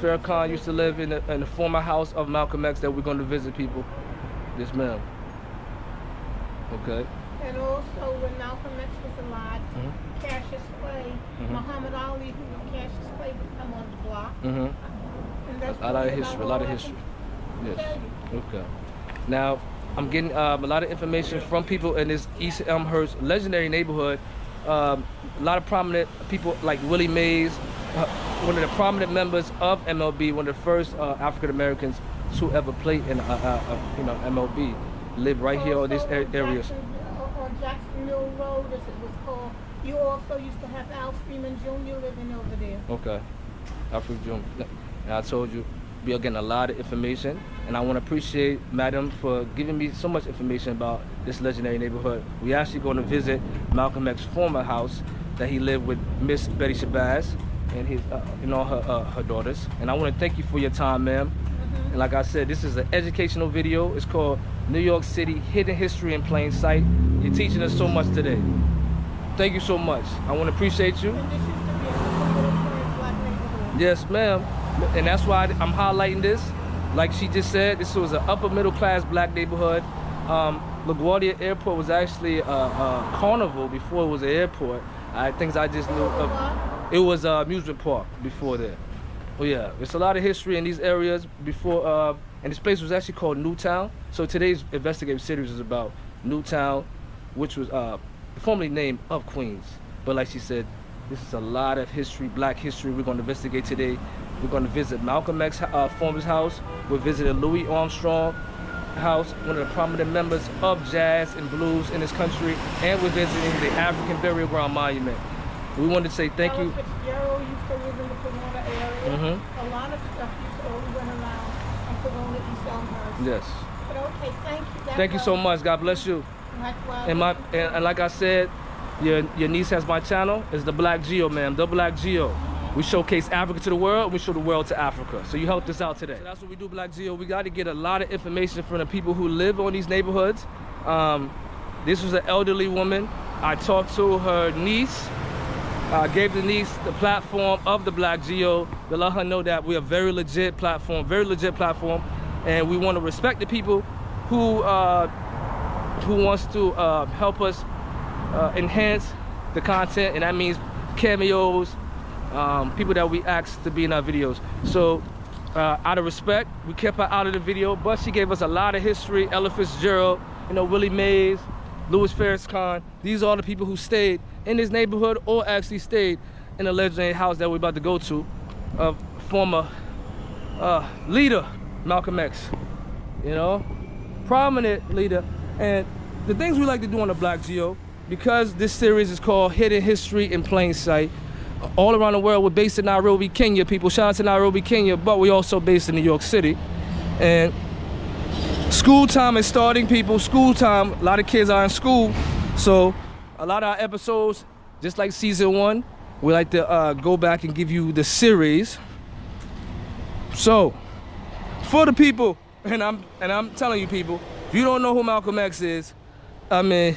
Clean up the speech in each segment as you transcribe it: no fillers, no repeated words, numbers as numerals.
Farrakhan used to live in the former house of Malcolm X that we're going to visit, people. Yes, ma'am. Okay. And also, when Malcolm X was alive, Cassius Clay, Muhammad Ali, who was Cassius Clay, would come on the block. And that's a lot of history, a lot of history. Yes. Okay. Now, I'm getting a lot of information from people in this East Elmhurst legendary neighborhood. A lot of prominent people like Willie Mays, one of the prominent members of MLB, one of the first African Americans to ever play in MLB, live right here on these areas. On Jackson Mill Road, as it was called, you also used to have Al Freeman Jr. living over there. Okay, Al Freeman Jr. And I told you, we are getting a lot of information, and I want to appreciate Madam for giving me so much information about this legendary neighborhood. We actually going to visit Malcolm X's former house that he lived with Miss Betty Shabazz and his, her daughters. And I want to thank you for your time, ma'am. And like I said, this is an educational video. It's called New York City Hidden History in Plain Sight. You're teaching us so much today. Thank you so much. I want to appreciate you. And this used to be a little black neighborhood. Yes, ma'am. And that's why I'm highlighting this. Like she just said, this was an upper middle class black neighborhood. LaGuardia Airport was actually a carnival before it was an airport. Things I just knew of. It was an amusement park before that. Oh yeah, there's a lot of history in these areas before, and this place was actually called Newtown. So today's investigative series is about Newtown, which was formerly named of Queens. But like she said, this is a lot of history, black history we're going to investigate today. We're going to visit Malcolm X's former house. We're visiting Louis Armstrong house, one of the prominent members of jazz and blues in this country, and we're visiting the African Burial Ground Monument. We wanted to say thank you. Fitzgerald used to live in the Pomona area. A lot of stuff used to run around in Pomona, East Elmhurst. Yes. But okay, thank you. Thank you so much. God bless you. Likewise. And like I said, your niece has my channel. It's the BLACKGEO, ma'am. The BLACKGEO. We showcase Africa to the world. We show the world to Africa. So you helped us out today. So that's what we do, BLACKGEO. We got to get a lot of information from the people who live on these neighborhoods. This was an elderly woman. I talked to her niece. Gave the niece the platform of the BLACKGEO to let her know that we're a very legit platform, and we want to respect the people who wants to help us enhance the content, and that means cameos, people that we asked to be in our videos. So out of respect, we kept her out of the video, but she gave us a lot of history. Ella Fitzgerald, Willie Mays, Louis Farrakhan. These are the people who stayed in this neighborhood or actually stayed in the legendary house that we're about to go to of former leader Malcolm X, prominent leader. And the things we like to do on the BLACKGEO, because this series is called Hidden History in Plain Sight, all around the world. We're based in Nairobi, Kenya, people. Shout out to Nairobi, Kenya, but we're also based in New York City. And school time is starting, people. School time, a lot of kids are in school. So a lot of our episodes, just like season 1, we like to go back and give you the series. So for the people, and I'm telling you people, if you don't know who Malcolm X is, I mean,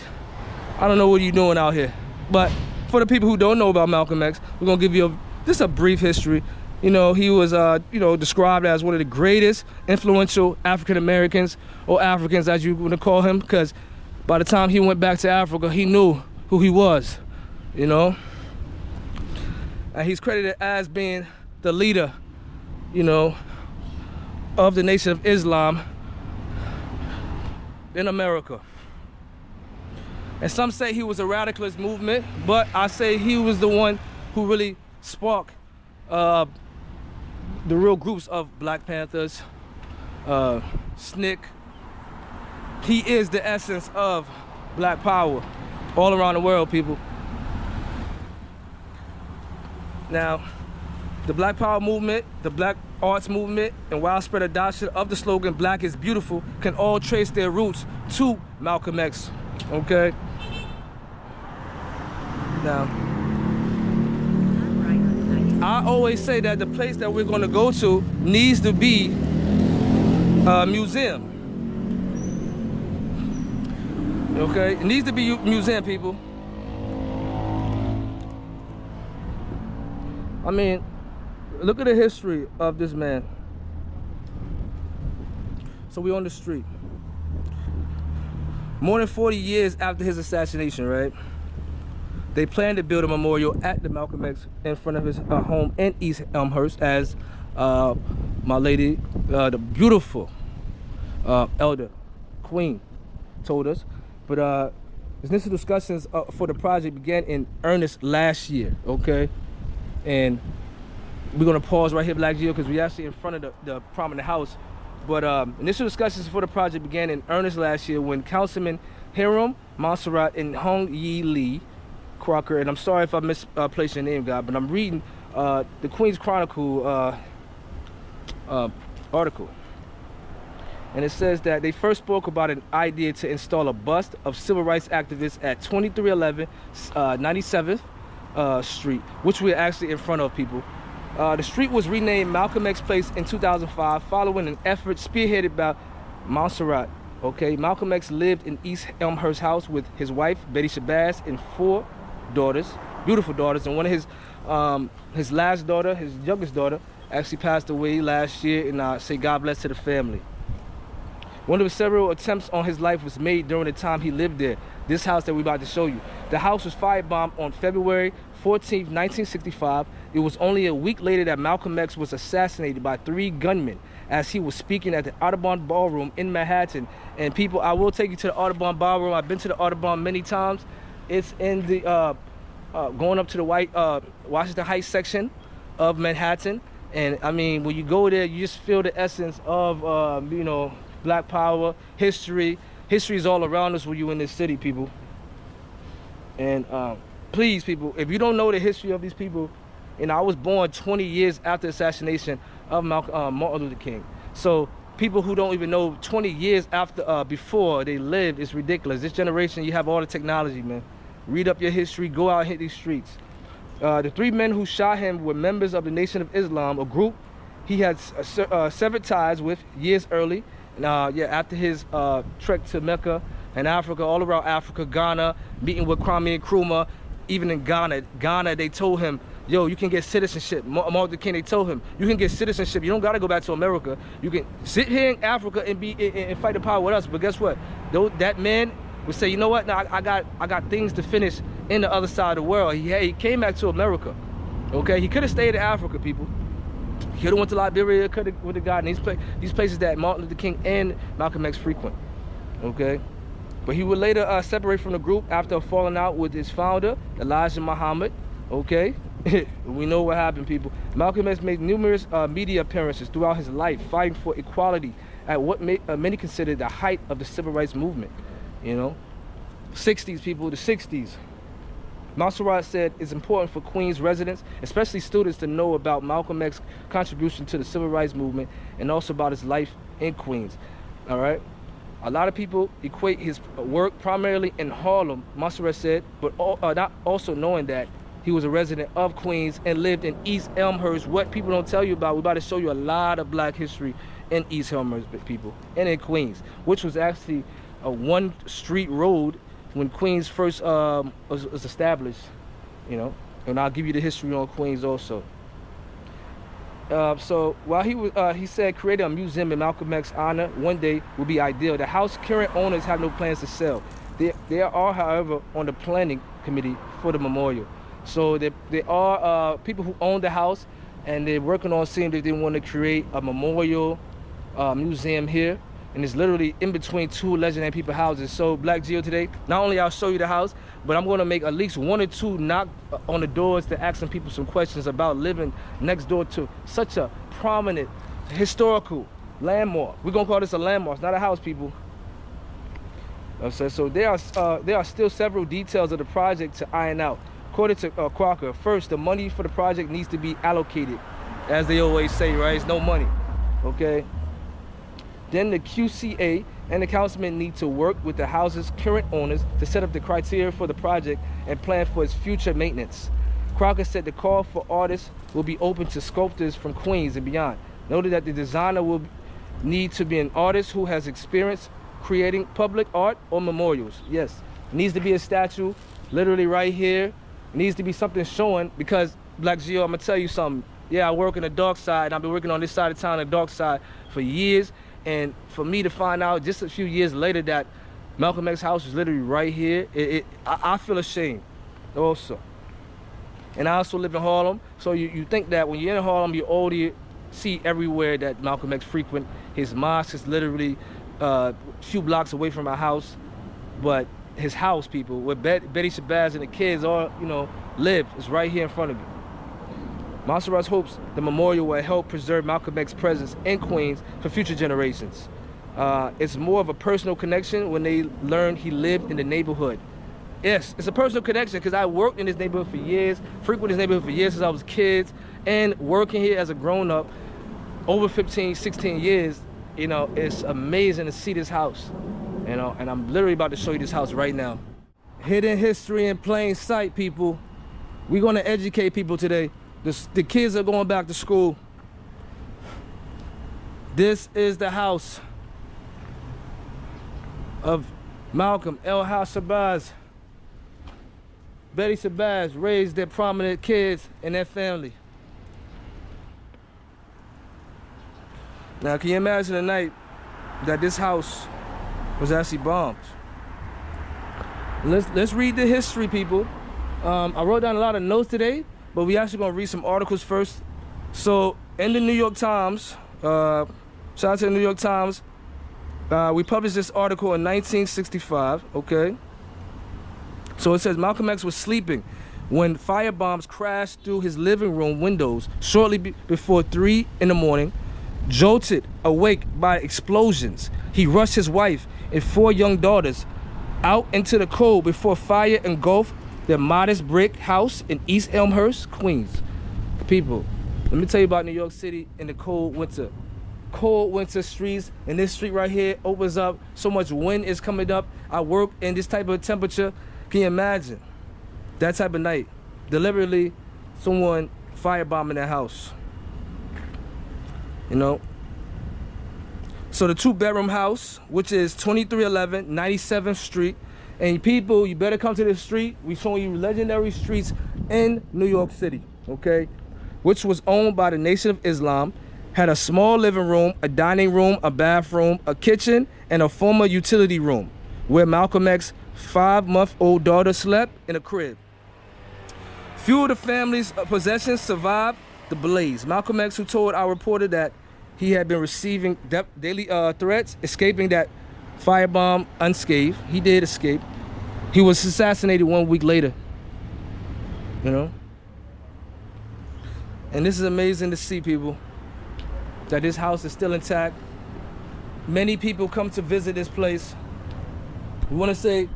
I don't know what you're doing out here. But for the people who don't know about Malcolm X, we're gonna give you just a brief history. He was described as one of the greatest influential African Americans, or Africans as you want to call him, because by the time he went back to Africa, he knew who he was, And he's credited as being the leader, of the Nation of Islam in America. And some say he was a radicalist movement, but I say he was the one who really sparked the real groups of Black Panthers, SNCC. He is the essence of Black power all around the world, people. Now, the Black Power movement, the Black Arts movement, and widespread adoption of the slogan "Black is Beautiful" can all trace their roots to Malcolm X, okay? Now, I always say that the place that we're gonna go to needs to be a museum. Okay, it needs to be a museum, people. I mean, look at the history of this man. So we on the street. More than 40 years after his assassination, right? They plan to build a memorial at the Malcolm X in front of his home in East Elmhurst, as my lady, the beautiful elder queen told us. But initial discussions for the project began in earnest last year, okay? And we're gonna pause right here, BLACKGEO, because we're actually in front of the prominent house. But initial discussions for the project began in earnest last year when Councilman Hiram Montserrat and Hung Yee Lee Crocker, and I'm sorry if I misplaced your name, God, but I'm reading the Queen's Chronicle article. And it says that they first spoke about an idea to install a bust of civil rights activists at 2311 97th Street, which we're actually in front of, people. The street was renamed Malcolm X Place in 2005 following an effort spearheaded by Montserrat. Okay, Malcolm X lived in East Elmhurst House with his wife, Betty Shabazz, and 4 daughters, beautiful daughters, and one of his last daughter, his youngest daughter, actually passed away last year, and I say God bless to the family. One of the several attempts on his life was made during the time he lived there. This house that we're about to show you. The house was firebombed on February 14th, 1965. It was only a week later that Malcolm X was assassinated by 3 gunmen as he was speaking at the Audubon Ballroom in Manhattan. And people, I will take you to the Audubon Ballroom. I've been to the Audubon many times. It's in the going up to the Washington Heights section of Manhattan. And I mean, when you go there, you just feel the essence of you know, Black power, history. History is all around us when you're in this city, people. And please, people, if you don't know the history of these people, and I was born 20 years after the assassination of Martin Luther King. So people who don't even know 20 years after before they lived, it's ridiculous. This generation, you have all the technology, man. Read up your history, go out and hit these streets. The 3 men who shot him were members of the Nation of Islam, a group he had severed ties with years early. Yeah, after his trek to Mecca and Africa, all around Africa, Ghana, meeting with Kwame Nkrumah, even in Ghana, they told him, yo, you can get citizenship. Martin Luther King, they told him, you can get citizenship. You don't gotta go back to America. You can sit here in Africa and fight the power with us. But guess what? That man would say, you know what? Now I got things to finish in the other side of the world. He came back to America. Okay, he could have stayed in Africa, people. He could have went to Liberia, could have gotten these places that Martin Luther King and Malcolm X frequent. Okay, but he would later separate from the group after falling out with his founder, Elijah Muhammad. Okay, we know what happened, people. Malcolm X made numerous media appearances throughout his life, fighting for equality at what many consider the height of the civil rights movement. You know, 60s, people, the 60s. Montserrat said it's important for Queens residents, especially students, to know about Malcolm X's contribution to the civil rights movement and also about his life in Queens. All right. A lot of people equate his work primarily in Harlem, Montserrat said, but not also knowing that he was a resident of Queens and lived in East Elmhurst. What people don't tell you about, we're about to show you a lot of Black history in East Elmhurst, people, and in Queens, which was actually a one-street road when Queens first was established, you know. And I'll give you the history on Queens also. So while he said creating a museum in Malcolm X's honor one day would be ideal. The house current owners have no plans to sell. They are, however, on the planning committee for the memorial. So there are people who own the house, and they're working on seeing if they want to create a memorial museum here. And it's literally in between 2 legendary people houses. So BLACKGEO today, not only I'll show you the house, but I'm gonna make at least 1 or 2 knock on the doors to ask some people some questions about living next door to such a prominent historical landmark. We're gonna call this a landmark, it's not a house, people. So there are still several details of the project to iron out. According to Crocker, first, the money for the project needs to be allocated. As they always say, right? It's no money, okay? Then the QCA and the councilman need to work with the house's current owners to set up the criteria for the project and plan for its future maintenance. Crocker said the call for artists will be open to sculptors from Queens and beyond. Noted that the designer will need to be an artist who has experience creating public art or memorials. Yes, it needs to be a statue, literally right here. It needs to be something showing, because BLACKGEO, I'm gonna tell you something. yeah, I work in the dark side, and I've been working on this side of town, the dark side, for years. And for me to find out just a few years later that Malcolm X's house is literally right here, I feel ashamed also. And I also live in Harlem, so you think that when you're in Harlem, you already see everywhere that Malcolm X frequent. His mosque is literally a few blocks away from my house, but his house, people, where Betty Shabazz and the kids all, you know, live, is right here in front of you. Monserrat's hopes the memorial will help preserve Malcolm X's presence in Queens for future generations. It's more of a personal connection when they learn he lived in the neighborhood. Yes, it's a personal connection because I worked in this neighborhood for years, frequented this neighborhood for years since I was kids, and working here as a grown-up over 15, 16 years, you know, it's amazing to see this house, you know, and I'm literally about to show you this house right now. Hidden history in plain sight, people. We're gonna educate people today. The kids are going back to school. This is the house of Malcolm El-Hajj Shabazz. Betty Shabazz raised their prominent kids and their family. Now, can you imagine the night that this house was actually bombed? Let's read the history, people. I wrote down a lot of notes today, but we actually gonna read some articles first. So, in the New York Times, shout out to the New York Times, we published this article in 1965, okay? So it says, Malcolm X was sleeping when firebombs crashed through his living room windows shortly before 3 in the morning. Jolted awake by explosions, he rushed his wife and 4 young daughters out into the cold before fire engulfed their modest brick house in East Elmhurst, Queens. People, let me tell you about New York City in the cold winter. Cold winter streets, and this street right here opens up, so much wind is coming up. I work in this type of temperature. Can you imagine that type of night? Deliberately, someone firebombing their house. You know? So the 2-bedroom house, which is 2311 97th Street, and people, you better come to this street. We're showing you legendary streets in New York City, okay? Which was owned by the Nation of Islam, had a small living room, a dining room, a bathroom, a kitchen, and a former utility room, where Malcolm X's 5-month-old daughter slept in a crib. Few of the family's possessions survived the blaze. Malcolm X, who told our reporter that he had been receiving daily threats, escaping that firebomb unscathed. He did escape. He was assassinated 1 week later, you know? And this is amazing to see, people, that this house is still intact. Many people come to visit this place. We want to say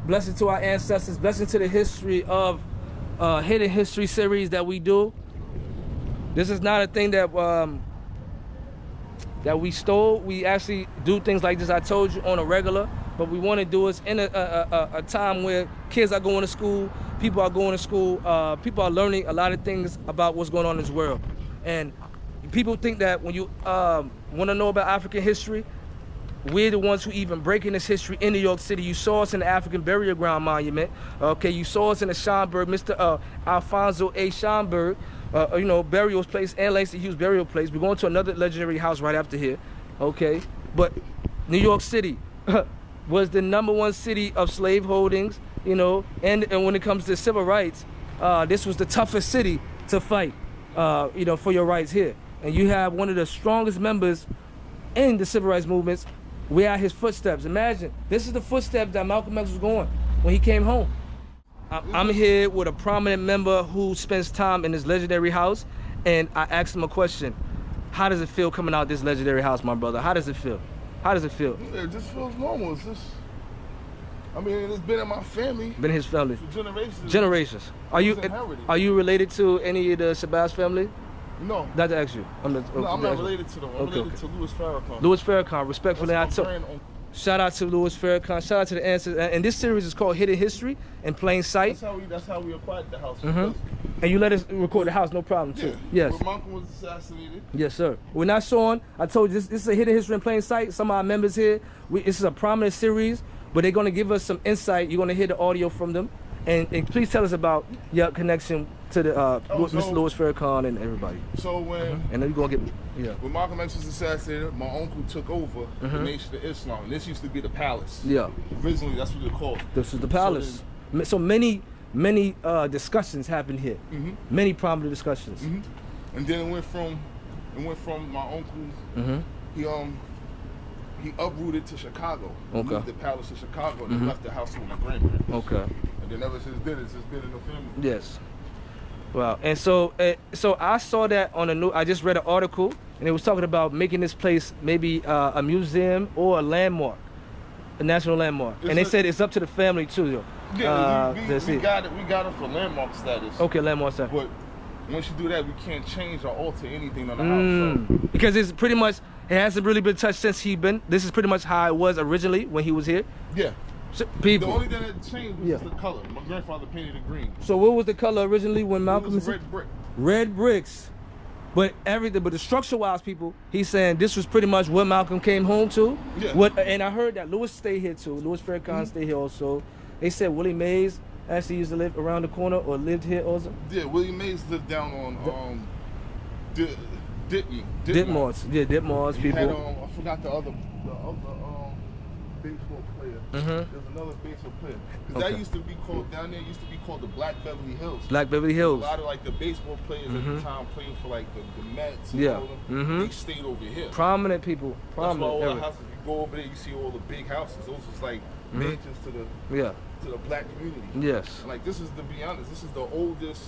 blessing to our ancestors, blessing to the history of Hidden History series that we do. This is not a thing that we stole. We actually do things like this, I told you, on a regular, but we want to do it in a time where kids are going to school, people are going to school, people are learning a lot of things about what's going on in this world. And people think that when you want to know about African history, we're the ones who even breaking this history in New York City. You saw us in the African Burial Ground Monument. Okay, you saw us in the Schomburg, Mr. Alfonso A. Schomburg, you know, burial place, and Langston Hughes burial place. We're going to another legendary house right after here. Okay, but New York City was the #1 city of slave holdings, you know, and when it comes to civil rights, this was the toughest city to fight, you know, for your rights here. And you have one of the strongest members in the civil rights movements. We're at his footsteps. Imagine, this is the footsteps that Malcolm X was going when he came home. I'm here with a prominent member who spends time in this legendary house, and I asked him a question. How does it feel coming out this legendary house, my brother? How does it feel? How does it feel? It just feels normal. It's just, I mean, it's been in my family. Been in his family. For generations. Generations. Are you related to any of the Shabazz family? No. Not to ask you. I'm not related to them. I'm related to Louis Farrakhan. Louis Farrakhan, respectfully. Shout out to Louis Farrakhan. Shout out to the ancestors. And this series is called Hidden History in Plain Sight. That's how we acquired the house. And you let us record the house, no problem too. Yeah. Yes. When Malcolm was assassinated. Yes, sir. We're not showing. I told you this is a Hidden History in Plain Sight. Some of our members here. This is a prominent series, but they're going to give us some insight. You're going to hear the audio from them, And please tell us about your connection to the Mr. Louis Farrakhan and everybody. So when and then you're gonna get when Malcolm X was assassinated, my uncle took over the Nation of Islam. This used to be the palace. Yeah. Originally, that's what they called. This was the palace. So many discussions happened here. Many prominent discussions. And then it went from my uncle. He uprooted to Chicago. Moved the palace to Chicago and left the house with my grandparents. Okay. And then ever since then, it's just been in the family. Yes. Wow. And so I saw that on I just read an article, and it was talking about making this place maybe a museum or a landmark, a national landmark. And they said it's up to the family too, yo. Yeah, we got it for landmark status. Okay, landmark status. But once you do that, we can't change or alter anything on the house. So. Because it's pretty much, it hasn't really been touched since this is pretty much how it was originally when he was here. Yeah. So, people. The only thing that changed was the color. My grandfather painted it green. So what was the color originally when Malcolm? It was red brick. Red bricks. But the structure-wise, people, he's saying this was pretty much what Malcolm came home to. Yeah. And I heard that Louis stayed here too. Louis Farrakhan stayed here also. They said Willie Mays actually used to live around the corner or lived here also. Yeah, Willie Mays lived down on Ditmore. Yeah, Ditmore's people. Had, I forgot the other baseball player. There's another baseball player. Because that used to be called, down there used to be called the Black Beverly Hills. Black Beverly Hills. A lot of like the baseball players at the time playing for like the Mets and all them, they stayed over here. Prominent people. Prominent. That's why all the houses, if you go over there, you see all the big houses. Those was like mansions to the black community. Yes. And like this is, to be honest, this is the oldest.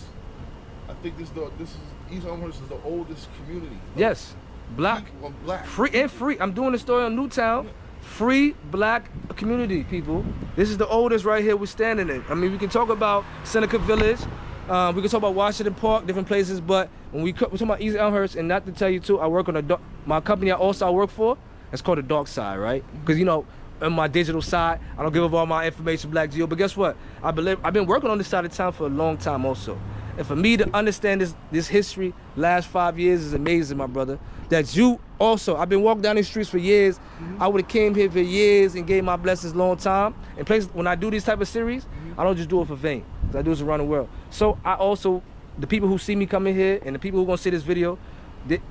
I think East Elmhurst is the oldest community. Yes. Black. Free. I'm doing a story on Newtown. Free black community, people. This is the oldest right here we're standing in. I mean, we can talk about Seneca Village. We can talk about Washington Park, different places, but when we're talking about East Elmhurst, and not to tell you too, I work on my company I work for, it's called the Dark Side, right? Because you know, on my digital side, I don't give up all my information, BLACKGEO, but guess what? I've been working on this side of town for a long time also. And for me to understand this history, last 5 years is amazing, my brother. That you also, I've been walking down these streets for years. I would have came here for years and gave my blessings long time. And places, when I do these type of series, I don't just do it for vain, because I do this around the world. So I also, the people who see me coming here and the people who are gonna see this video,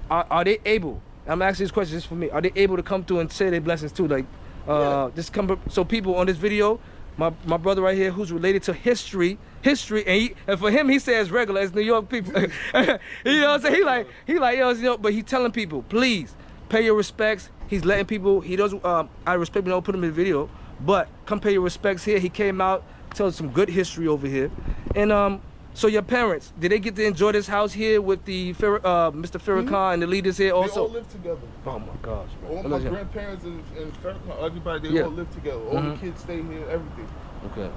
are they able, I'm asking this question just for me, are they able to come through and say their blessings too? Like, just come, so people on this video, my brother right here who's related to history, and for him he says regular as New York people. You know what I'm saying? He like yo, you know, but he's telling people, please pay your respects. He's letting people, he doesn't I respect, don't put him in the video, but come pay your respects here. He came out, tell some good history over here. And so your parents, did they get to enjoy this house here with the Mr. Farrakhan and the leaders here also? They all live together. Oh my gosh, bro. All my grandparents and Farrakhan, everybody, they all live together. All the kids stay here, everything. Okay.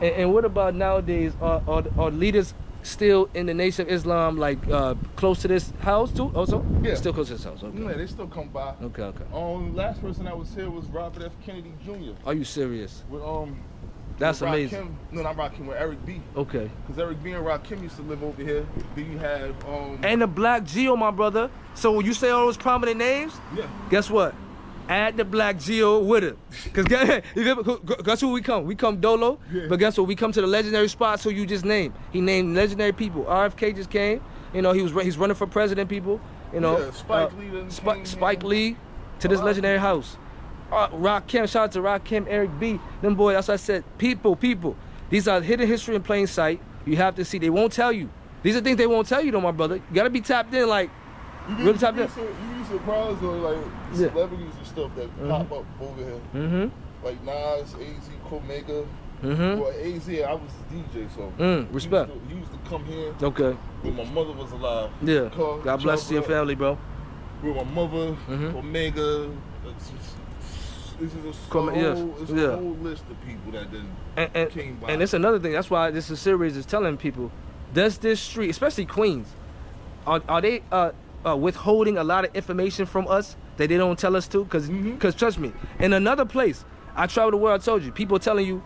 And what about nowadays? Are leaders still in the Nation of Islam, like close to this house too? Also? Yeah. Still close to this house. Okay. Yeah, they still come by. Okay. Last person that was here was Robert F. Kennedy Jr. Are you serious? With That's amazing. No, not Rakim, with Eric B. Okay. Because Eric B and Rakim used to live over here. Then you have and the BLACKGEO, my brother. So when you say all those prominent names, guess what? Add the BLACKGEO with it. Because guess who we come? We come Dolo. Yeah. But guess what? We come to the legendary spots who you just named. He named legendary people. RFK just came. You know, he's running for president, people. You know, Spike Lee to this legendary house. Rakim, shout out to Rakim, Eric B. Them boys, that's what I said. People. These are hidden history in plain sight. You have to see. They won't tell you. These are things they won't tell you though, my brother. You gotta be tapped in, like, really tapped in. You be surprised on like celebrities and stuff that pop up over here. Like Nas, AZ, Comega. Well, AZ, I was a DJ, so respect. He used to come here. Okay. When my mother was alive. Yeah. God bless your family, bro. With my mother, Omega. This is a whole list of people that then came by. And it's another thing. That's why this series is telling people: does this street, especially Queens, are they withholding a lot of information from us that they don't tell us to? Because trust me, in another place, I travel the world. I told you, people telling you,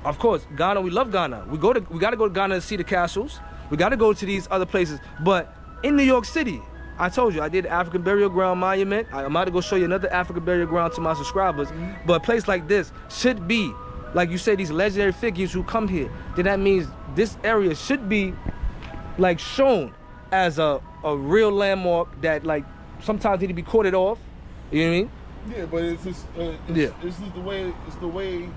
of course, Ghana. We love Ghana. We got to go to Ghana to see the castles. We got to go to these other places. But in New York City, I told you, I did the African Burial Ground Monument. I'm about to go show you another African Burial Ground to my subscribers. But a place like this should be like you said, these legendary figures who come here, then that means this area should be like shown as a real landmark that like sometimes need to be corded off. You know what I mean? Yeah, but it's just it's just the way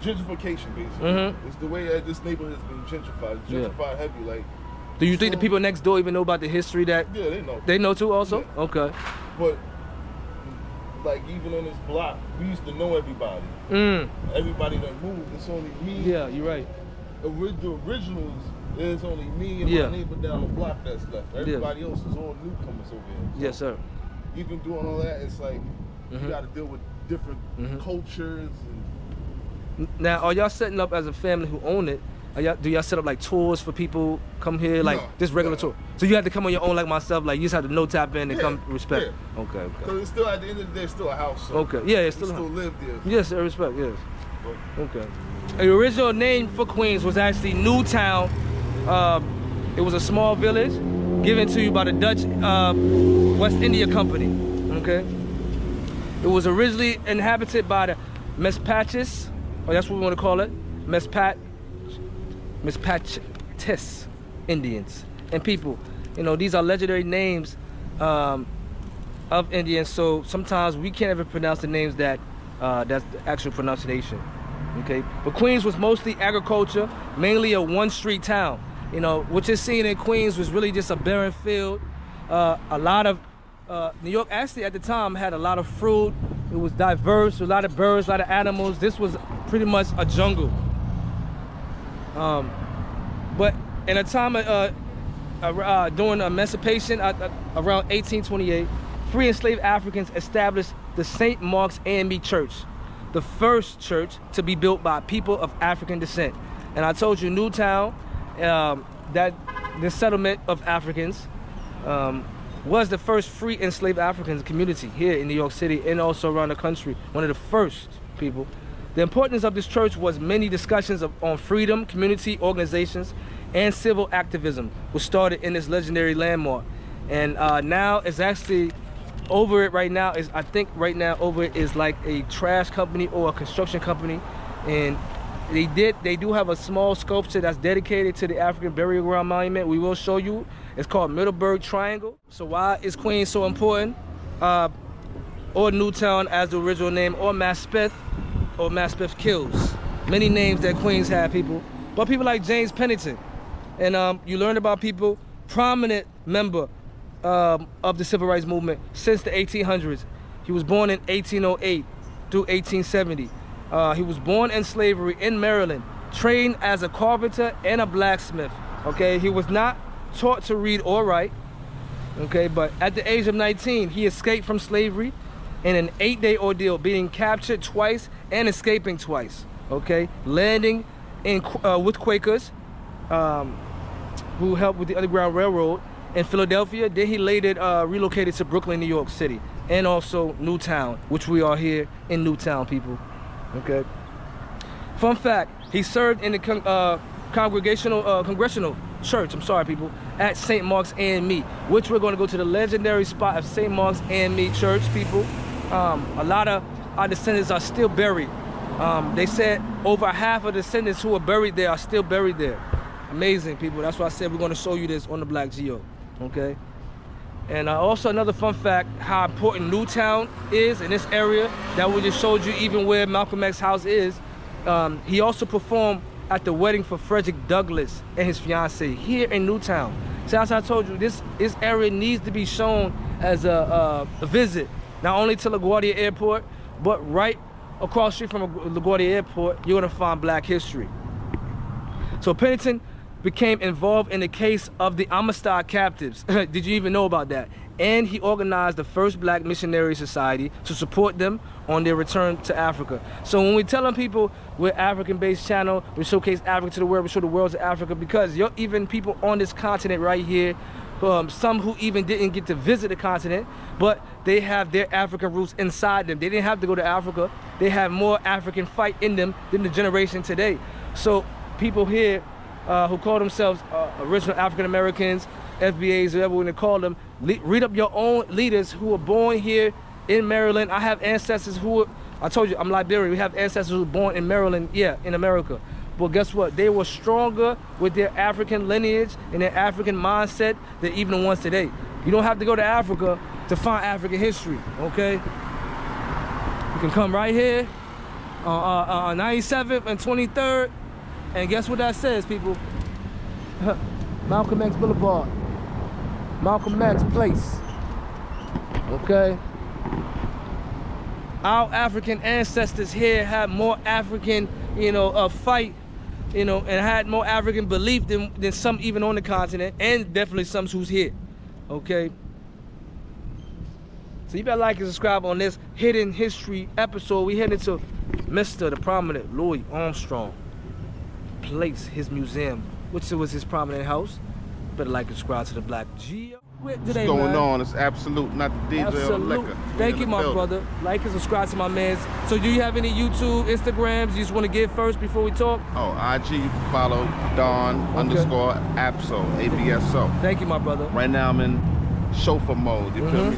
gentrification basically. It's the way that this neighborhood has been gentrified. It's gentrified heavy. Like, do you think the people next door even know about the history that? Yeah, they know. They know too, also. Yeah. Okay. But like even on this block, we used to know everybody. Everybody that moved. It's only me. Yeah, you're right. The originals. There's only me and my neighbor down the block that's left. Everybody else is all newcomers over here. So yes, sir. even doing all that, it's like you got to deal with different cultures. And now, are y'all setting up as a family who own it? Do y'all set up like tours for people come here, like just regular tour? So you have to come on your own, like myself, like you just have to tap in and come respect. Yeah. Okay, okay. So it's still at the end of the day, it's still a house. So okay, yeah, it's still live there. Yes, I respect. Yes. Okay. The original name for Queens was actually Newtown. It was a small village given to you by the Dutch West India Company. Okay. It was originally inhabited by the Mespaches, or that's what we want to call it, Mespaches Indians and people. You know, these are legendary names of Indians, so sometimes we can't ever pronounce the names that that's the actual pronunciation. Okay, but Queens was mostly agriculture, mainly a one-street town. You know, what you're seeing in Queens was really just a barren field. A lot of New York actually at the time had a lot of fruit. It was diverse, a lot of birds, a lot of animals. This was pretty much a jungle. But in a time during emancipation, around 1828, free enslaved Africans established the St. Mark's AME Church, the first church to be built by people of African descent. And I told you, Newtown, that the settlement of Africans was the first free enslaved African community here in New York City and also around the country, one of the first people. The importance of this church was many discussions on freedom, community organizations, and civil activism was started in this legendary landmark. And now it's actually over it right now is, I think right now over it is like a trash company or a construction company. And they do have a small sculpture that's dedicated to the African Burial Ground Monument. We will show you. It's called Middleburgh Triangle. So why is Queens so important? Or Newtown as the original name, or Maspeth Kills. Many names that Queens had, people. But people like James Pennington. And you learn about people, prominent member of the Civil Rights Movement since the 1800s. He was born in 1808 through 1870. He was born in slavery in Maryland, trained as a carpenter and a blacksmith. Okay, he was not taught to read or write. Okay, but at the age of 19, he escaped from slavery in an 8-day ordeal, being captured twice and escaping twice. Okay, landing in with Quakers who helped with the Underground Railroad in Philadelphia. Then he later relocated to Brooklyn, New York City, and also Newtown, which we are here in Newtown, people. Okay. Fun fact: he served in the Congregational Church. I'm sorry, people, at St. Mark's AME, which we're going to go to the legendary spot of St. Mark's AME Church, people. A lot of our descendants are still buried. They said over half of the descendants who are buried there are still buried there. Amazing, people. That's why I said we're going to show you this on the BLACKGEO. Okay. And also another fun fact, how important Newtown is in this area that we just showed you, even where Malcolm X's house is. He also performed at the wedding for Frederick Douglass and his fiancée here in Newtown. So as I told you, this area needs to be shown as a visit, not only to LaGuardia Airport, but right across the street from LaGuardia Airport, you're gonna find Black history. So Pennington became involved in the case of the Amistad captives. Did you even know about that? And he organized the first Black Missionary Society to support them on their return to Africa. So when we telling people we're African-based channel, we showcase Africa to the world, we show the world to Africa, because you're even people on this continent right here, some who even didn't get to visit the continent, but they have their African roots inside them. They didn't have to go to Africa. They have more African fight in them than the generation today. So people here who call themselves original African Americans, FBAs, whatever we want to call them, read up your own leaders who were born here in Maryland. I have ancestors who I told you, I'm Liberian. We have ancestors who were born in Maryland, yeah, in America. But guess what? They were stronger with their African lineage and their African mindset than even the ones today. You don't have to go to Africa to find African history, okay? You can come right here on 97th and 23rd, and guess what that says, people? Malcolm X Boulevard. Malcolm X Place, okay? Our African ancestors here had more African, fight, and had more African belief than some even on the continent, and definitely some who's here, okay? So you better like and subscribe on this hidden history episode. We heading to Mr. the prominent Louis Armstrong place, his museum, which was his prominent house. Better like and subscribe to the BLACKGEO. What's going on? It's Absolute, not the DJ or the liquor. Thank you, my brother. Like and subscribe to my mans. So do you have any YouTube, Instagrams you just want to give first before we talk? Oh, IG, you can follow Don_Abso, ABSO. Thank you, my brother. Right now I'm in chauffeur mode, you feel me?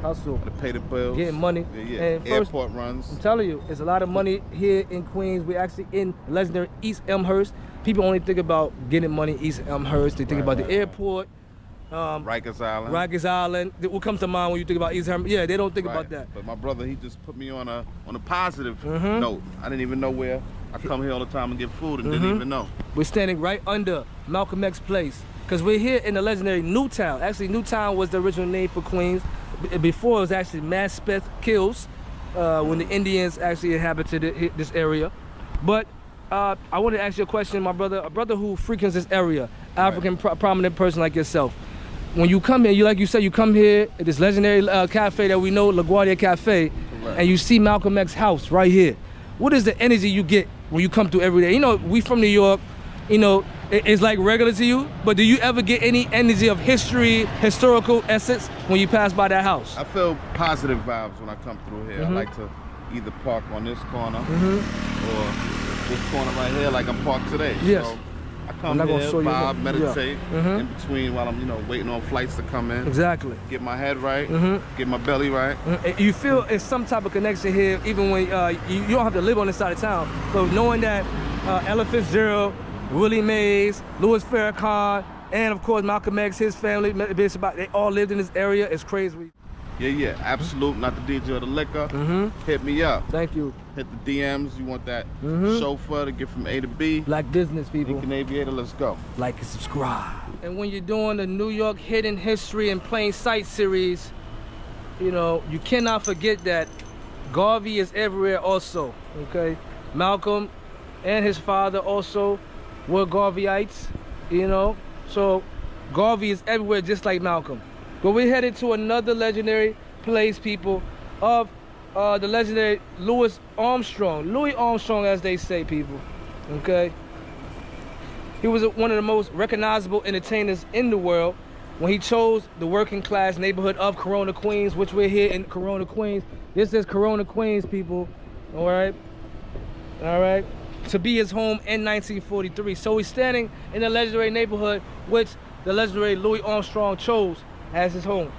Hustle. To pay the bills. Getting money. Yeah. And first, airport runs. I'm telling you, there's a lot of money here in Queens. We're actually in legendary East Elmhurst. People only think about getting money East Elmhurst. They think about the airport. Rikers Island. Rikers Island. What comes to mind when you think about East Elmhurst? Yeah, they don't think about that. But my brother, he just put me on a positive note. I didn't even know where. I come here all the time and get food and didn't even know. We're standing right under Malcolm X Place because we're here in the legendary Newtown. Actually, Newtown was the original name for Queens. Before it was actually Maspeth Kills, when the Indians actually inhabited this area. But I want to ask you a question, my brother. A brother who frequents this area, African prominent person like yourself. When you come here, like you said, you come here at this legendary cafe that we know, LaGuardia Cafe, and you see Malcolm X house right here. What is the energy you get when you come through every day? We from New York, it's like regular to you, but do you ever get any energy of history, historical essence when you pass by that house? I feel positive vibes when I come through here. I like to either park on this corner or this corner right here like I'm parked today. Yes. So I come here, vibe, meditate in between while I'm, waiting on flights to come in. Exactly. Get my head right, get my belly right. You feel it's some type of connection here, even when you don't have to live on this side of town, but knowing that Ella Fitzgerald, Willie Mays, Louis Farrakhan, and of course Malcolm X, his family, they all lived in this area. It's crazy. Yeah, Absolute, not the DJ or the liquor. Hit me up. Thank you. Hit the DMs. You want that chauffeur to get from A to B. Black business, people. Lincoln Aviator, let's go. Like and subscribe. And when you're doing the New York Hidden History and Plain Sight series, you cannot forget that Garvey is everywhere also, okay? Malcolm and his father also were Garveyites, so Garvey is everywhere just like Malcolm. But we're headed to another legendary place, people, of the legendary Louis Armstrong. Louis Armstrong, as they say, people, okay? He was one of the most recognizable entertainers in the world when he chose the working class neighborhood of Corona, Queens, which we're here in Corona, Queens. This is Corona, Queens, people, all right? To be his home in 1943. So he's standing in the legendary neighborhood which the legendary Louis Armstrong chose as his home.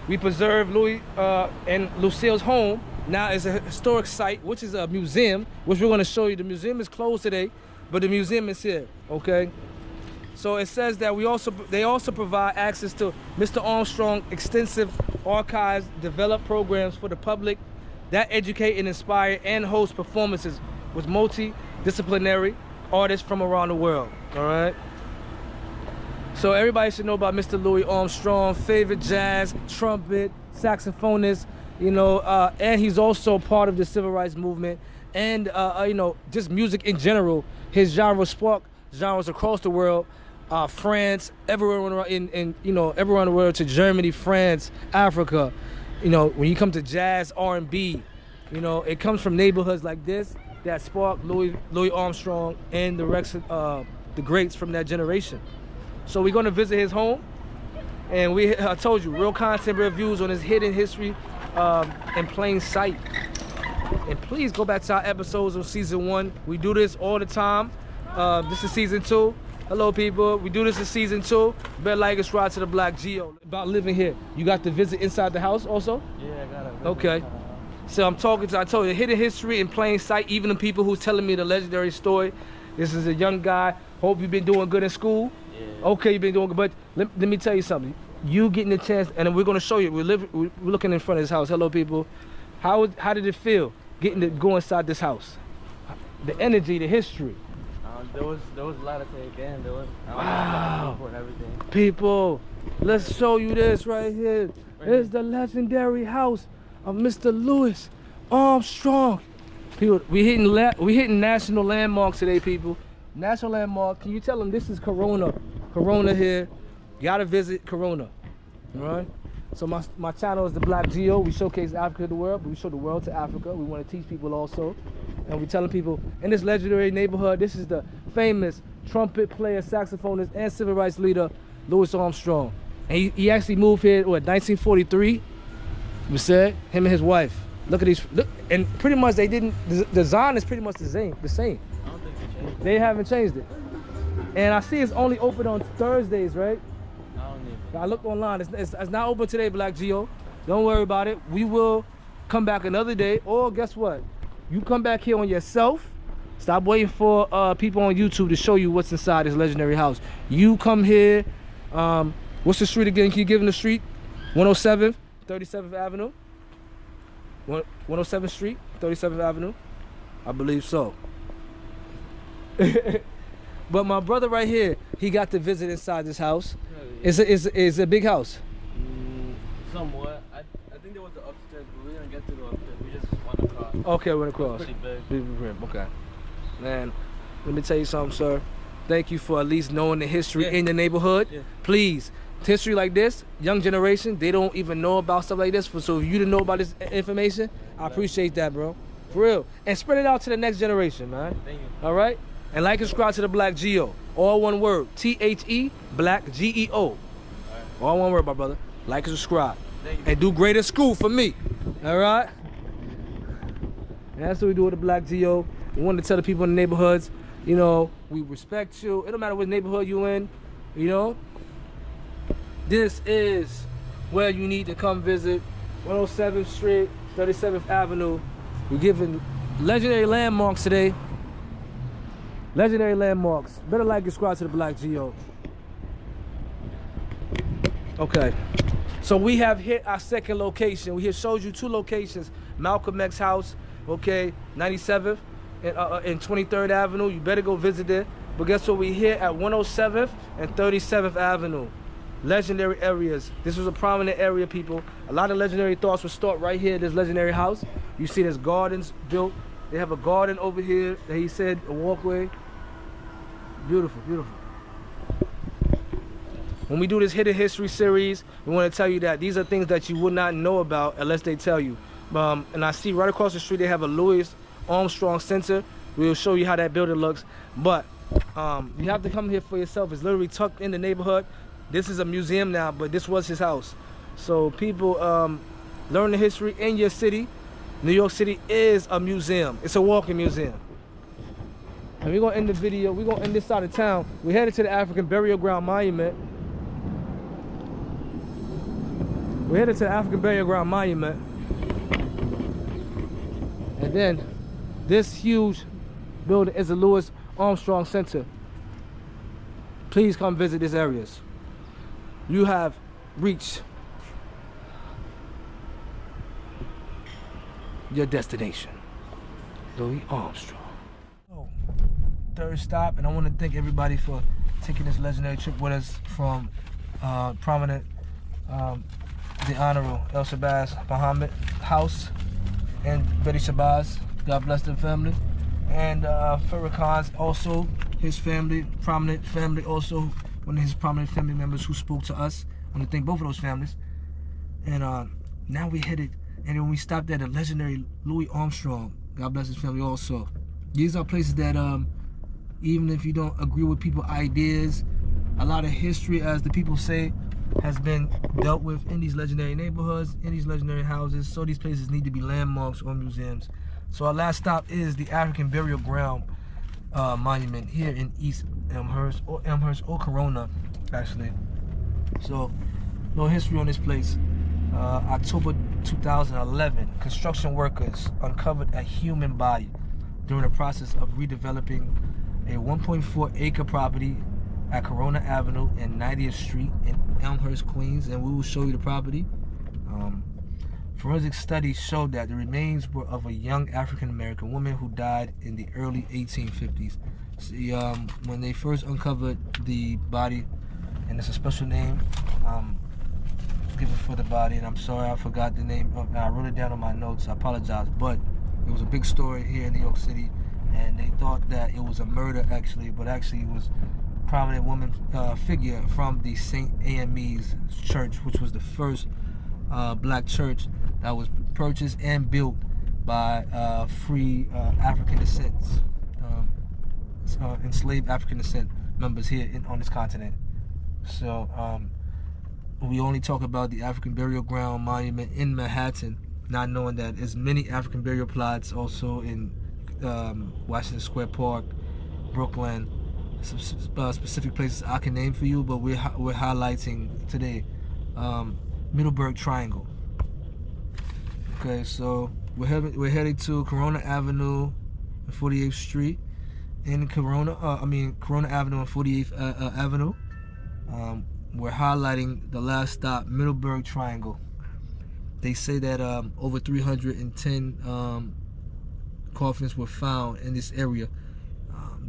We preserve Louis and Lucille's home. Now it's a historic site, which is a museum, which we're going to show you. The museum is closed today, but the museum is here, okay? So it says that they also provide access to Mr. Armstrong extensive archives, develop programs for the public that educate and inspire and host performances with multidisciplinary artists from around the world, all right? So everybody should know about Mr. Louis Armstrong, favorite jazz, trumpet, saxophonist, and he's also part of the civil rights movement and, just music in general. His genre sparked genres across the world, France, everywhere everywhere in the world, to Germany, France, Africa. When you come to jazz, R&B, it comes from neighborhoods like this that sparked Louis Armstrong and the rest of the greats from that generation. So we're going to visit his home, and I told you, real content reviews on his hidden history in plain sight. And please go back to our episodes of season 1. We do this all the time. This is season 2. Hello, people. We do this in season 2. Better like and subscribe to the BLACKGEO. About living here, you got to visit inside the house also? Yeah, I got it. Okay. So I told you, hidden history in plain sight, even the people who's telling me the legendary story. This is a young guy. Hope you've been doing good in school. Yeah. Okay, you've been doing good, but let me tell you something. You getting the chance, and we're gonna show you, we're looking in front of his house. Hello, people. How did it feel getting to go inside this house? The energy, the history. There was a lot to take in. Wow. And everything. People, let's show you this right here. It's the legendary house of Mr. Louis Armstrong. People, we hitting national landmarks today, people. National landmark. Can you tell them this is Corona? Corona here. You gotta visit Corona. All right. So my channel is the BLACKGEO. We showcase Africa to the world, but we show the world to Africa. We want to teach people also, and we're telling people in this legendary neighborhood. This is the famous trumpet player, saxophonist, and civil rights leader Louis Armstrong. And he actually moved here, what, 1943? We said him and his wife. Look at these. Look, and pretty much they didn't. The design is pretty much the same. I don't think they changed it. They haven't changed it. And I see it's only open on Thursdays, right? I looked online. It's not open today, BLACKGEO. Don't worry about it. We will come back another day. Or guess what? You come back here on yourself. Stop waiting for people on YouTube to show you what's inside this legendary house. You come here. What's the street again? Can you give them the street? 107, 37th Avenue. 107th Street, 37th Avenue. I believe so. But my brother right here, he got to visit inside this house. Is it a big house? Somewhat. I think there was the upstairs, but we didn't get to the upstairs. We just went across. Okay, went across. Pretty big. Okay. Man, let me tell you something, sir. Thank you for at least knowing the history in the neighborhood. Yeah. Please, history like this, young generation, they don't even know about stuff like this. So if you didn't know about this information, I appreciate that, bro. For real. And spread it out to the next generation, man. Thank you. All right? And like and subscribe to the BLACKGEO. All one word. THE, BLACKGEO. All one word, my brother. Like and subscribe. And do great at school for me. All right? And that's what we do with the BLACKGEO. We want to tell the people in the neighborhoods, you know, we respect you. It don't matter what neighborhood you in, you know. This is where you need to come visit. 107th Street, 37th Avenue. We're giving legendary landmarks today. Legendary landmarks. Better like and subscribe to the BLACKGEO. Okay. So we have hit our second location. We have showed you two locations. Malcolm X house, okay, 97th and 23rd Avenue. You better go visit there. But guess what? We here at 107th and 37th Avenue. Legendary areas. This was a prominent area, people. A lot of legendary thoughts will start right here at this legendary house. You see there's gardens built. They have a garden over here that he said, a walkway. Beautiful, beautiful. When we do this hidden history series, we want to tell you that these are things that you would not know about unless they tell you. And I see right across the street they have a Louis Armstrong Center. We'll show you how that building looks. But you have to come here for yourself. It's literally tucked in the neighborhood. This is a museum now, but this was his house. So people learn the history in your city. New York City is a museum. It's a walking museum. And we're gonna end the video. We're gonna end this side of town. We're headed to the African Burial Ground Monument. We're headed to the African Burial Ground Monument. And then this huge building is the Louis Armstrong Center. Please come visit these areas. You have reached your destination. Louis Armstrong. So, third stop, and I want to thank everybody for taking this legendary trip with us from prominent the Honorable El-Shabazz Muhammad House and Betty Shabazz. God bless their family. And Farrakhan's also, his family, prominent family, also one of his prominent family members who spoke to us. I want to thank both of those families. And now we headed, and when we stopped at the legendary Louis Armstrong, God bless his family also. These are places that even if you don't agree with people's ideas, a lot of history, as the people say, has been dealt with in these legendary neighborhoods, in these legendary houses. So these places need to be landmarks or museums. So our last stop is the African Burial Ground Monument here in East Elmhurst or Corona, actually. So no history on this place. October 2011, construction workers uncovered a human body during the process of redeveloping a 1.4-acre property at Corona Avenue and 90th Street in Elmhurst, Queens, and we will show you the property. Forensic studies showed that the remains were of a young African-American woman who died in the early 1850s. See, when they first uncovered the body, and it's a special name given for the body, and I'm sorry I forgot the name. I wrote it down on my notes. I apologize, but it was a big story here in New York City, and they thought that it was a murder actually, but actually it was a prominent woman figure from the St. AME's church, which was the first black church that was purchased and built by free African descents, enslaved African descent members here on this continent. So we only talk about the African Burial Ground Monument in Manhattan, not knowing that there's many African burial plots also in Washington Square Park, Brooklyn, some specific places I can name for you, but we're highlighting today Middleburgh Triangle. Okay, so we're headed to Corona Avenue and 48th Street in Corona Avenue and 48th Avenue. We're highlighting the last stop, Middleburgh Triangle. They say that over 310 coffins were found in this area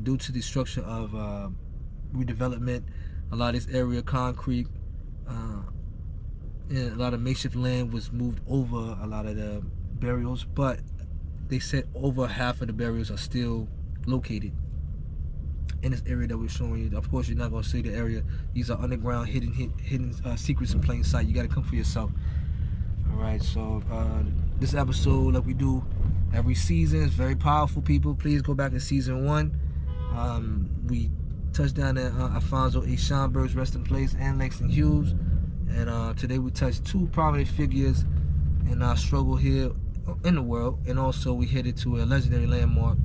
due to destruction of redevelopment. A lot of this area, concrete, and a lot of makeshift land was moved over a lot of the burials, but they said over half of the burials are still located in this area that we're showing you. Of course, you're not going to see the area. These are underground, hidden secrets in plain sight. You got to come for yourself. All right, so this episode, like we do every season, is very powerful, people. Please go back to season 1. We touched down at Alfonso A. Schomburg's resting place and Langston Hughes. And today we touched 2 prominent figures in our struggle here in the world, and also we headed to a legendary landmark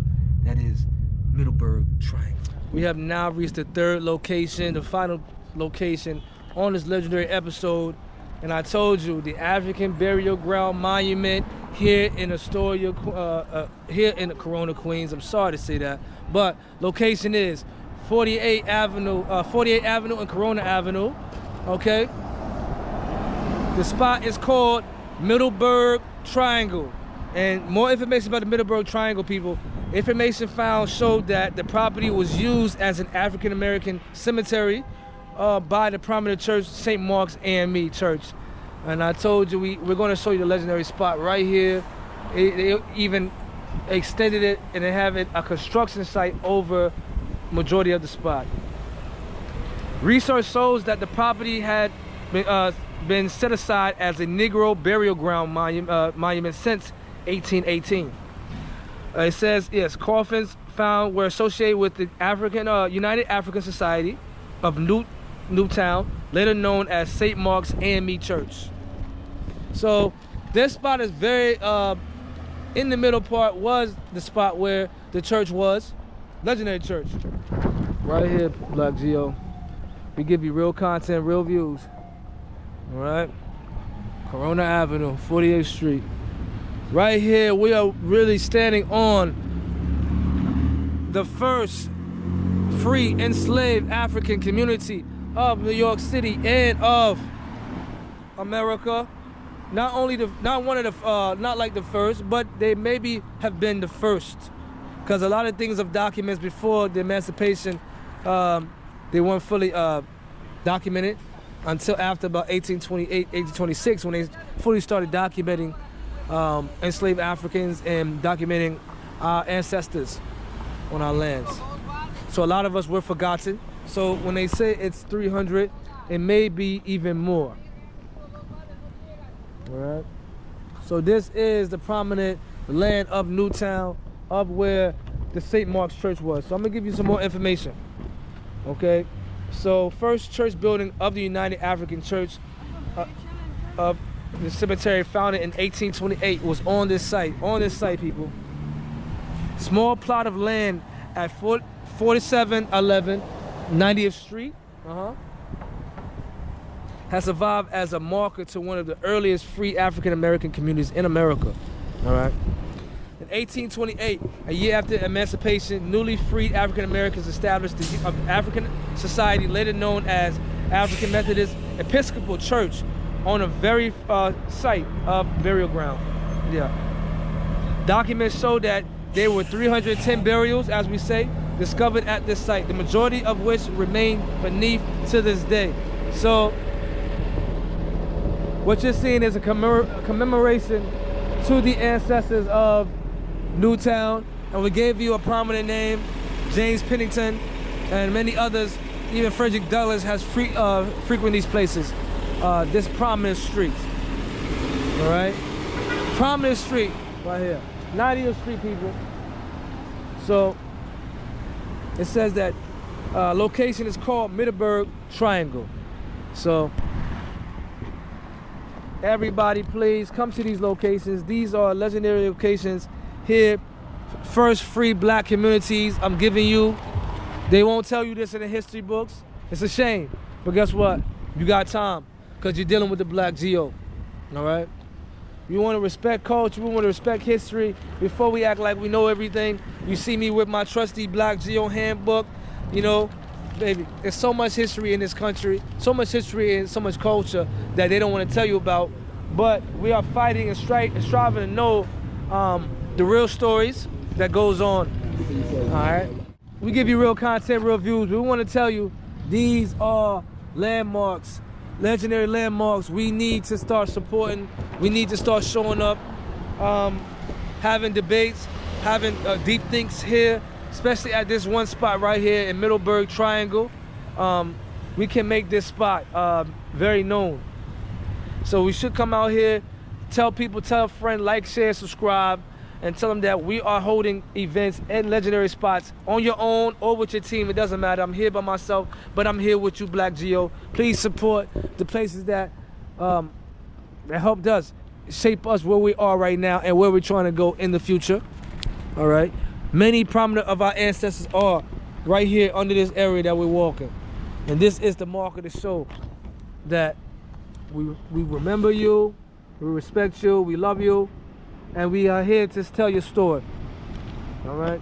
that is Middleburgh Triangle. We have now reached the 3rd location, the final location on this legendary episode, and I told you the African Burial Ground Monument here in Astoria, here in Corona, Queens. I'm sorry to say that, but location is 48th Avenue and Corona Avenue. Okay. The spot is called Middleburgh Triangle. And more information about the Middleburgh Triangle, people. Information found showed that the property was used as an African-American cemetery by the prominent church, St. Mark's AME Church. And I told you, we're going to show you the legendary spot right here. They even extended it, and they have it a construction site over majority of the spot. Research shows that the property had been set aside as a Negro burial ground monument since 1818. It says, yes, coffins found were associated with the United African Society of Newtown, later known as St. Mark's AME Church. So this spot is very, in the middle part was the spot where the church was, legendary church. Right here, BLACKGEO. We give you real content, real views. All right, Corona Avenue, 48th Street. Right here, we are really standing on the first free enslaved African community of New York City and of America. Not like the first, but they maybe have been the first, because a lot of things of documents before the emancipation, they weren't fully documented until after about 1828, 1826, when they fully started documenting enslaved Africans and documenting our ancestors on our lands. So a lot of us were forgotten. So when they say it's 300, it may be even more. All right. So this is the prominent land of Newtown, of where the St. Mark's Church was. So I'm gonna give you some more information. Okay. So first church building of the United African Church of the cemetery, founded in 1828, was on this site. On this site, people. Small plot of land at 4711 90th Street. has survived as a marker to one of the earliest free African American communities in America. All right. In 1828, a year after emancipation, newly freed African Americans established the African Society, later known as African Methodist Episcopal Church, on a very site of burial ground. Yeah. Documents show that there were 310 burials, as we say, discovered at this site, the majority of which remain beneath to this day. So, what you're seeing is a commemoration to the ancestors of Newtown, and we gave you a prominent name, James Pennington, and many others. Even Frederick Douglass has frequented these places, this prominent street. All right, prominent street right here, 90th Street, people. So it says that location is called Middleburgh Triangle. So everybody, please come to these locations. These are legendary locations here. First free black communities I'm giving you. They won't tell you this in the history books. It's a shame, but guess what? You got time, because you're dealing with the BLACKGEO. All right? We want to respect culture, we want to respect history. Before we act like we know everything, you see me with my trusty BLACKGEO handbook. You know, baby, there's so much history in this country, so much history and so much culture that they don't want to tell you about. But we are fighting and striving to know the real stories that goes on. All right? We give you real content, real views. We want to tell you these are landmarks, legendary landmarks. We need to start supporting. We need to start showing up, having debates, having deep thinks here, especially at this one spot right here in Middleburgh Triangle. We can make this spot very known. So we should come out here, tell people, tell a friend, like, share, subscribe, and tell them that we are holding events and legendary spots on your own or with your team. It doesn't matter. I'm here by myself, but I'm here with you, BLACKGEO. Please support the places that helped us shape us where we are right now and where we're trying to go in the future. All right. Many prominent of our ancestors are right here under this area that we're walking, and this is the mark of the show that we remember you, we respect you, we love you, and we are here to tell your story. All right?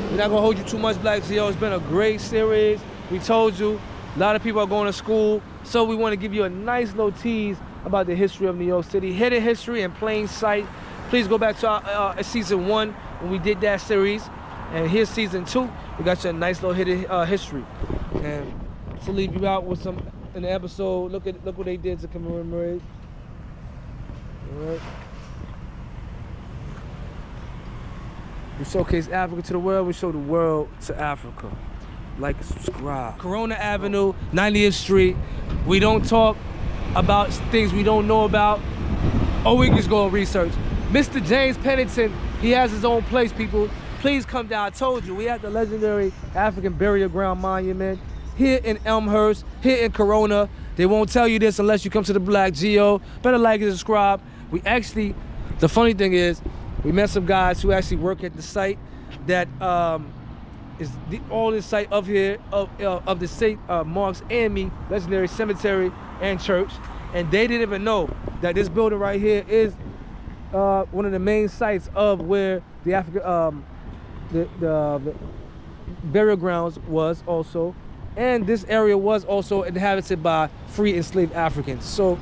We're not gonna hold you too much, BLACKGEO. It's been a great series. We told you, a lot of people are going to school, so we want to give you a nice little tease about the history of New York City. Hidden history in plain sight. Please go back to our season 1 when we did that series. And here's season 2. We got you a nice little hidden history. And to leave you out with some in the episode, look what they did to commemorate. All right. We showcase Africa to the world. We show the world to Africa. Like and subscribe. Corona Avenue, 90th Street. We don't talk about things we don't know about, or we just go and research. Mr. James Pennington, he has his own place, people. Please come down. I told you, we at the legendary African Burial Ground Monument here in Elmhurst, here in Corona. They won't tell you this unless you come to the BLACKGEO. Better like and subscribe. We actually, the funny thing is, we met some guys who actually work at the site that is all this site of here, of the St. Mark's and Me Legendary Cemetery and Church. And they didn't even know that this building right here is one of the main sites of where the the burial grounds was also. And this area was also inhabited by free enslaved Africans. So,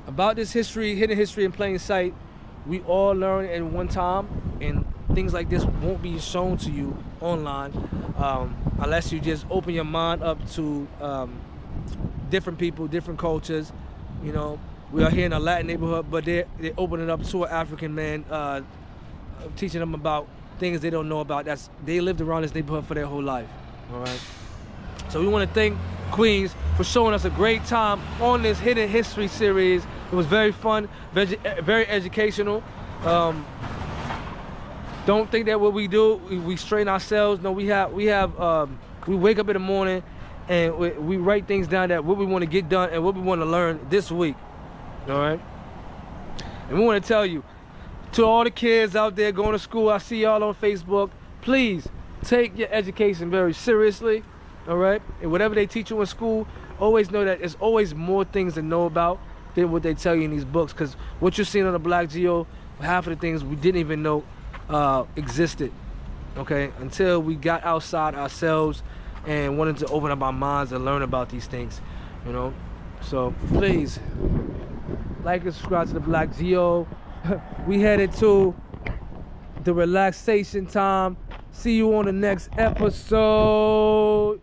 about this history, hidden history in plain sight, we all learn at one time, and things like this won't be shown to you online unless you just open your mind up to different people, different cultures. You know, we are here in a Latin neighborhood, but they're opening up to an African man, teaching them about things they don't know about. They lived around this neighborhood for their whole life. All right. So we want to thank Queens for showing us a great time on this hidden history series. It was very fun, very educational. Don't think that what we do, we strain ourselves. No, we wake up in the morning and we write things down, that what we want to get done and what we want to learn this week. All right. And we want to tell you, to all the kids out there going to school, I see y'all on Facebook, please take your education very seriously. all right? And whatever they teach you in school, always know that there's always more things to know about than what they tell you in these books. Because what you're seeing on the BLACKGEO, half of the things we didn't even know existed, okay? Until we got outside ourselves and wanted to open up our minds and learn about these things, you know? So please, like and subscribe to the BLACKGEO. We headed to the relaxation time. See you on the next episode.